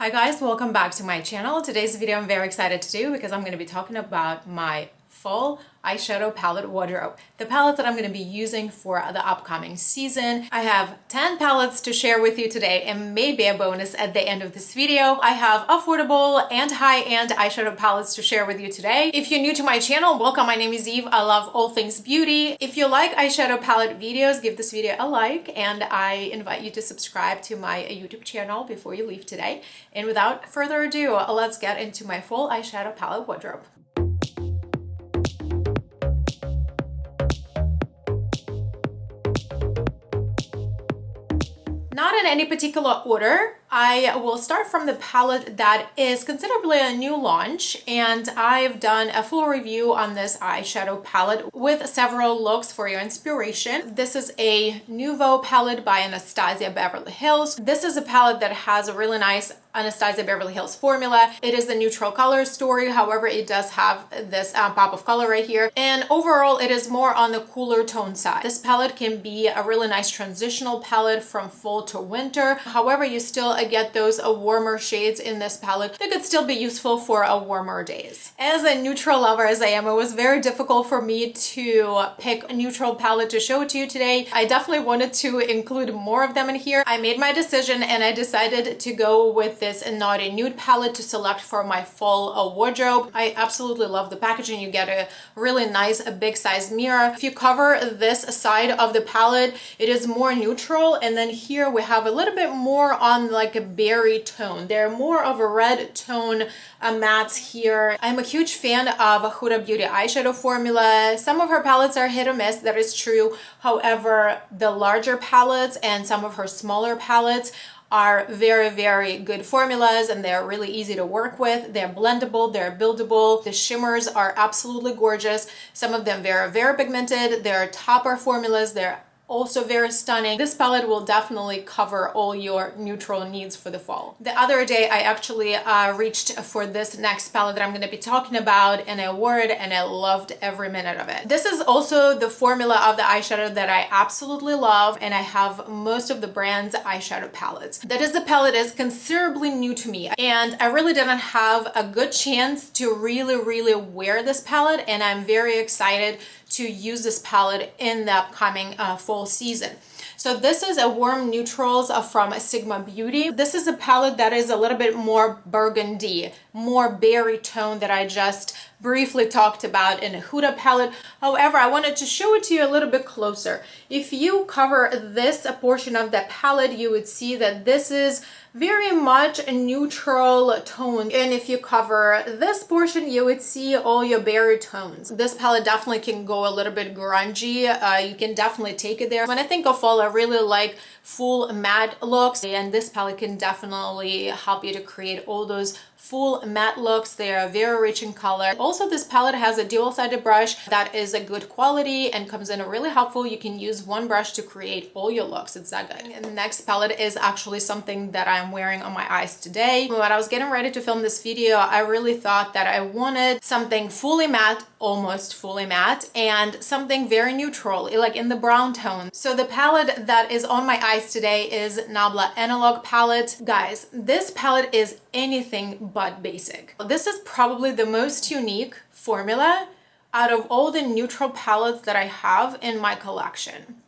Hi guys, welcome back to my channel. Today's video I'm very excited to do because I'm going to be talking about my fall eyeshadow palette wardrobe. The palette that I'm going to be using for the upcoming season. I have 10 palettes to share with you today and maybe a bonus at the end of this video. I have affordable and high-end eyeshadow palettes to share with you today. If you're new to my channel, welcome. My name is Eve. I love all things beauty. If you like eyeshadow palette videos, give this video a like, and I invite you to subscribe to my YouTube channel before you leave today. And without further ado, let's get into my full eyeshadow palette wardrobe. Not in any particular order. I will start from the palette that is considerably a new launch, and I've done a full review on this eyeshadow palette with several looks for your inspiration. This is a NOUVEAU palette by Anastasia Beverly Hills. This is a palette that has a really nice Anastasia Beverly Hills formula. It is the neutral color story, however it does have this pop of color right here, and overall it is more on the cooler tone side. This palette can be a really nice transitional palette from fall to winter. However, you still get those warmer shades in this palette that could still be useful for warmer days. As a neutral lover as I am, it was very difficult for me to pick a neutral palette to show to you today. I definitely wanted to include more of them in here. I made my decision and I decided to go with this Naughty Nude palette to select for my fall wardrobe. I absolutely love the packaging. You get a really nice big size mirror. If you cover this side of the palette, it is more neutral, and then here we have a little bit more on like a berry tone. They're more of a red tone mattes here. I'm a huge fan of Huda Beauty eyeshadow formula. Some of her palettes are hit or miss, that is true. However, the larger palettes and some of her smaller palettes are very good formulas, and they're really easy to work with. They're blendable, they're buildable. The shimmers are absolutely gorgeous. Some of them very pigmented. They're topper formulas. They're also very stunning. This palette will definitely cover all your neutral needs for the fall. The other day I actually reached for this next palette that I'm going to be talking about, and I wore it and I loved every minute of it. This is also the formula of the eyeshadow that I absolutely love, and I have most of the brand's eyeshadow palettes. That is, the palette is considerably new to me, and I really didn't have a good chance to really wear this palette, and I'm very excited to use this palette in the upcoming fall season. So this is a warm neutrals from Sigma Beauty. This is a palette that is a little bit more burgundy, more berry tone that I just briefly talked about in a Huda palette. However, I wanted to show it to you a little bit closer. If you cover this portion of the palette, you would see that this is very much a neutral tone, and if you cover this portion, you would see all your berry tones. This palette definitely can go a little bit grungy. You can definitely take it there. When I think of fall, I really like full matte looks, and this palette can definitely help you to create all those full matte looks. They are very rich in color. Also, this palette has a dual-sided brush that is a good quality and comes in really helpful. You can use one brush to create all your looks. It's that good. And the next palette is actually something that I'm wearing on my eyes today. When I was getting ready to film this video, I really thought that I wanted something fully matte, almost fully matte, and something very neutral, like in the brown tone. So the palette that is on my eyes today is Knobla Analog palette. Guys, this palette is anything but basic. This is probably the most unique formula out of all the neutral palettes that I have in my collection.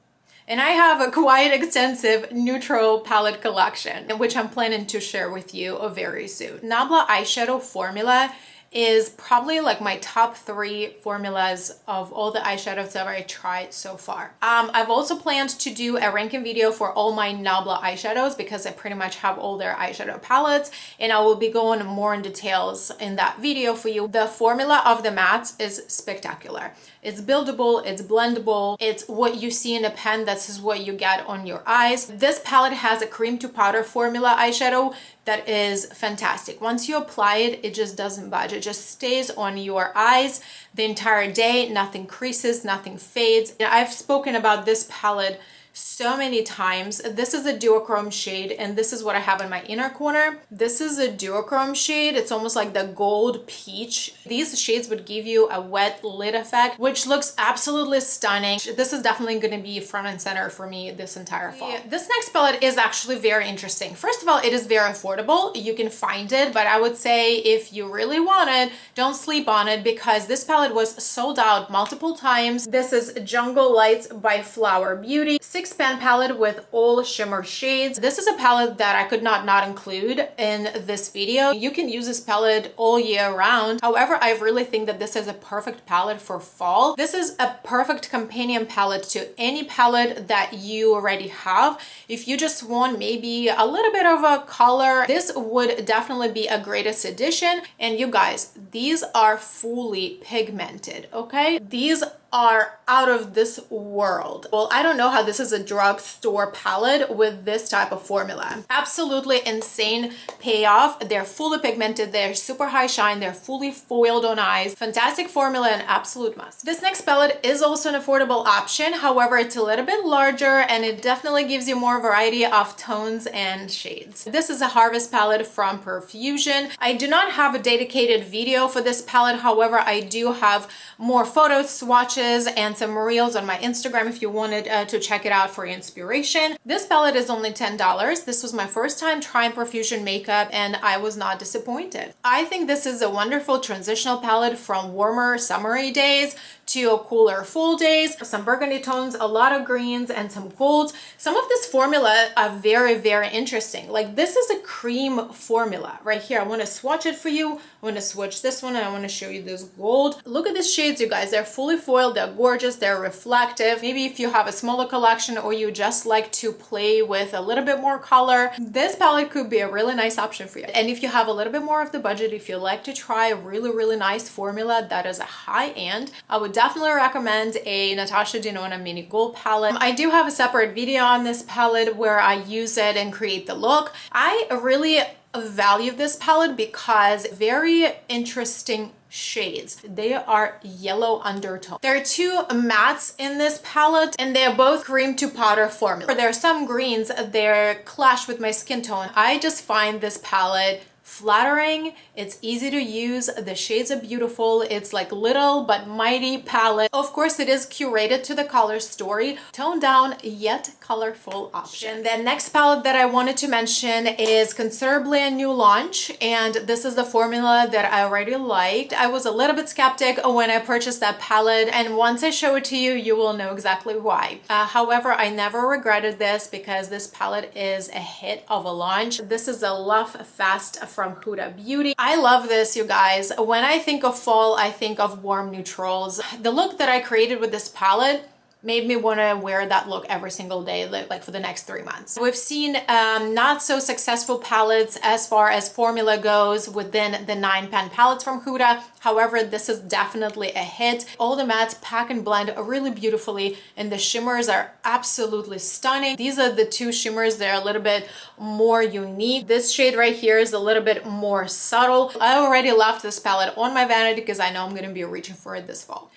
And I have a quite extensive neutral palette collection, which I'm planning to share with you very soon. Knobla eyeshadow formula is probably like my top 3 formulas of all the eyeshadows that I tried so far. I've also planned to do a ranking video for all my Knobla eyeshadows because I pretty much have all their eyeshadow palettes, and I will be going more in details in that video for you. The formula of the mattes is spectacular. It's buildable, it's blendable, it's what you see in a pen, this is what you get on your eyes. This palette has a cream to powder formula eyeshadow that is fantastic. Once you apply it, it just doesn't budge. It just stays on your eyes the entire day. Nothing creases, nothing fades. I've spoken about this palette so many times. This is a duochrome shade, and this is what I have in my inner corner. This is a duochrome shade. It's almost like the gold peach. These shades would give you a wet lid effect, which looks absolutely stunning. This is definitely going to be front and center for me this entire fall. This next palette is actually very interesting. First of all, it is very affordable. You can find it, but I would say if you really want it, don't sleep on it, because this palette was sold out multiple times. This is Jungle Lights by Flower Beauty. 6-pan palette with all shimmer shades. This is a palette that I could not include in this video. You can use this palette all year round. However, I really think that this is a perfect palette for fall. This is a perfect companion palette to any palette that you already have. If you just want maybe a little bit of a color, this would definitely be a greatest addition. And you guys, these are fully pigmented, okay? These are out of this world. Well, I don't know how this is a drugstore palette with this type of formula. Absolutely insane payoff. They're fully pigmented, they're super high shine, they're fully foiled on eyes. Fantastic formula and absolute must. This next palette is also an affordable option. However, it's a little bit larger and it definitely gives you more variety of tones and shades. This is a Harvest palette from Perfusion. I do not have a dedicated video for this palette. However, I do have more photos, swatches, and some reels on my Instagram if you wanted to check it out for inspiration. This palette is only $10. This was my first time trying Perfusion makeup and I was not disappointed. I think this is a wonderful transitional palette from warmer summery days to cooler fall days. Some burgundy tones, a lot of greens, and some golds. Some of this formula are very, very interesting. Like this is a cream formula right here. I want to swatch it for you. I want to swatch this one and I want to show you this gold. Look at these shades, you guys. They're fully foiled, they're gorgeous, they're reflective. Maybe if you have a smaller collection or you just like to play with a little bit more color, this palette could be a really nice option for you. And if you have a little bit more of the budget, if you like to try a really, really nice formula that is a high end, I would definitely recommend a Natasha Denona mini gold palette. I do have a separate video on this palette where I use it and create the look. I really value this palette because very interesting shades. They are yellow undertone. There are two mattes in this palette and they're both cream to powder formula. There are some greens that clash with my skin tone. I just find this palette flattering, it's easy to use, the shades are beautiful, it's like little but mighty palette. Of course, it is curated to the color story, toned down yet colorful option. The next palette that I wanted to mention is considerably a new launch, and this is the formula that I already liked. I was a little bit skeptic when I purchased that palette, and once I show it to you, you will know exactly why. However, I never regretted this because this palette is a hit of a launch. This is a LOVEFEST from Huda Beauty. I love this, you guys. When I think of fall, I think of warm neutrals. The look that I created with this palette made me want to wear that look every single day, like for the next 3 months. We've seen not so successful palettes as far as formula goes within the 9-pan palettes from Huda. However, this is definitely a hit. All the mattes pack and blend really beautifully, and the shimmers are absolutely stunning. These are the two shimmers that are a little bit more unique. This shade right here is a little bit more subtle. I already left this palette on my vanity because I know I'm going to be reaching for it this fall.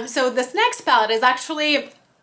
So this next palette is actually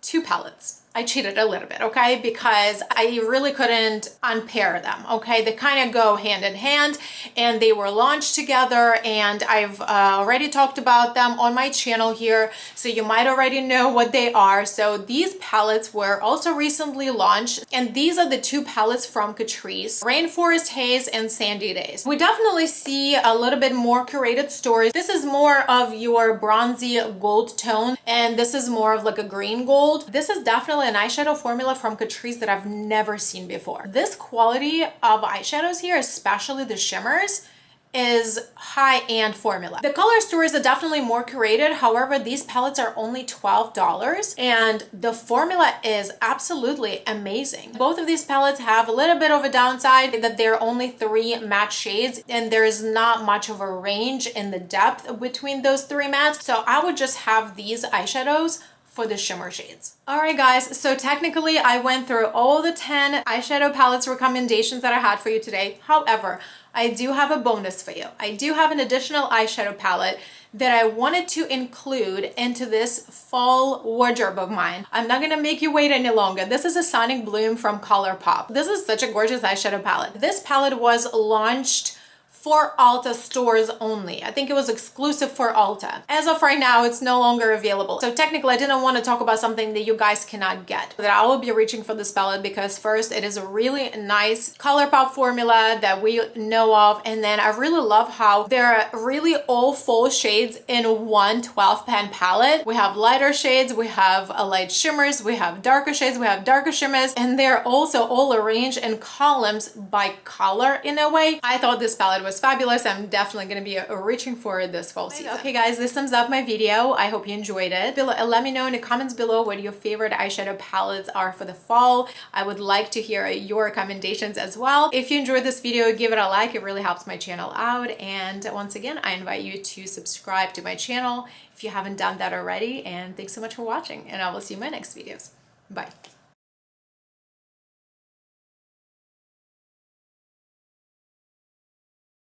2 palettes. I cheated a little bit, okay? Because I really couldn't unpair them, okay? They kind of go hand in hand and they were launched together, and I've already talked about them on my channel here, so you might already know what they are. So these palettes were also recently launched, and these are the 2 palettes from Catrice, Rainforest Haze and Sandy Days. We definitely see a little bit more curated stories. This is more of your bronzy gold tone, and this is more of like a green gold. This is definitely an eyeshadow formula from Catrice that I've never seen before. This quality of eyeshadows here, especially the shimmers, is high-end formula. The color stories are definitely more curated. However, these palettes are only $12 and the formula is absolutely amazing. Both of these palettes have a little bit of a downside that there are only 3 matte shades and there is not much of a range in the depth between those 3 mattes. So I would just have these eyeshadows for the shimmer shades. Alright guys, so technically I went through all the 10 eyeshadow palettes recommendations that I had for you today. However, I do have a bonus for you. I do have an additional eyeshadow palette that I wanted to include into this fall wardrobe of mine. I'm not gonna make you wait any longer. This is a Sonic Bloom from Colourpop. This is such a gorgeous eyeshadow palette. This palette was launched for Ulta stores only. I think it was exclusive for Ulta. As of right now, it's no longer available. So technically, I didn't want to talk about something that you guys cannot get. That I will be reaching for this palette because first, it is a really nice Colourpop formula that we know of. And then I really love how they're really all full shades in one 12-pan palette. We have lighter shades, we have light shimmers, we have darker shades, we have darker shimmers, and they're also all arranged in columns by color in a way. I thought this palette was fabulous. I'm definitely going to be reaching for this fall season. Okay guys, this sums up my video. I hope you enjoyed it. Let me know in the comments below what your favorite eyeshadow palettes are for the fall. I would like to hear your recommendations as well. If you enjoyed this video, give it a like. It really helps my channel out. And once again, I invite you to subscribe to my channel if you haven't done that already. And thanks so much for watching, and I will see you in my next videos. Bye.